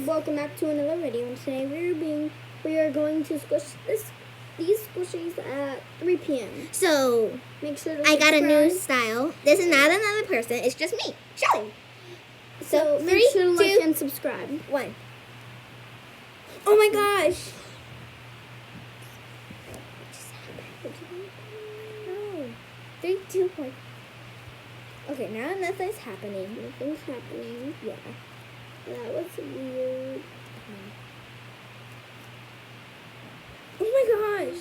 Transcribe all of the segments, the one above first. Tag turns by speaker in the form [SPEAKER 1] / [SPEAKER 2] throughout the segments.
[SPEAKER 1] welcome back to another video. And today we are going to squish these squishies at 3 p.m.
[SPEAKER 2] So
[SPEAKER 1] make sure to
[SPEAKER 2] I got a new
[SPEAKER 1] subscribe.
[SPEAKER 2] style. This is not another person. It's just me. Shelly.
[SPEAKER 1] So make
[SPEAKER 2] 3,
[SPEAKER 1] sure to
[SPEAKER 2] 2,
[SPEAKER 1] like and subscribe.
[SPEAKER 2] 1. Oh my gosh. No. 3, 2, 1. Okay, now nothing's happening.
[SPEAKER 1] Nothing's happening.
[SPEAKER 2] Yeah.
[SPEAKER 1] That was weird.
[SPEAKER 2] Oh my gosh.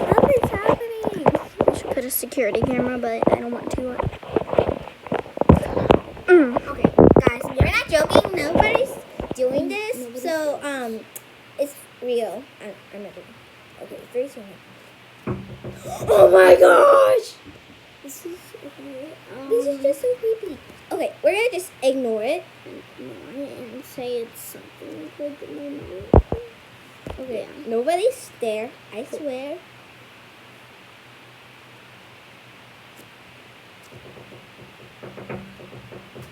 [SPEAKER 2] Nothing's happening.
[SPEAKER 1] I should put a security camera, but I don't want to.
[SPEAKER 2] Okay, guys, you're not joking. Nobody's doing this.
[SPEAKER 1] Nobody's
[SPEAKER 2] So, it's real. I'm not joking. Okay, 3, 2, 1. Oh my gosh!
[SPEAKER 1] This is okay.
[SPEAKER 2] This is just so creepy. Okay, we're gonna just ignore it.
[SPEAKER 1] and say it's something like the moment.
[SPEAKER 2] Okay, nobody's there. I swear.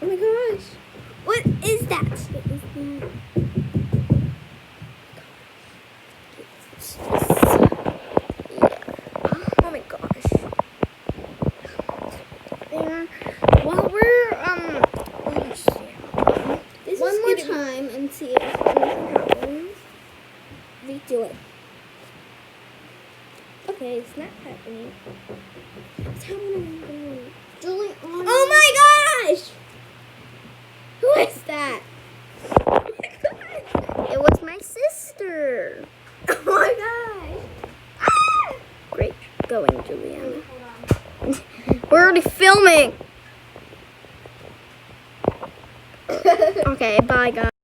[SPEAKER 2] Oh my gosh! What is that?
[SPEAKER 1] What is that?
[SPEAKER 2] Oh my gosh!
[SPEAKER 1] There. Well, we're let's see. One more time and see if anything happens.
[SPEAKER 2] Redo it. Okay, it's not happening.
[SPEAKER 1] It's happening. Julie on.
[SPEAKER 2] Oh my gosh! Who is that? Oh my gosh!
[SPEAKER 1] It was my sister.
[SPEAKER 2] Oh my gosh! Ah!
[SPEAKER 1] Great going, Juliana. We're already filming. Okay, bye guys.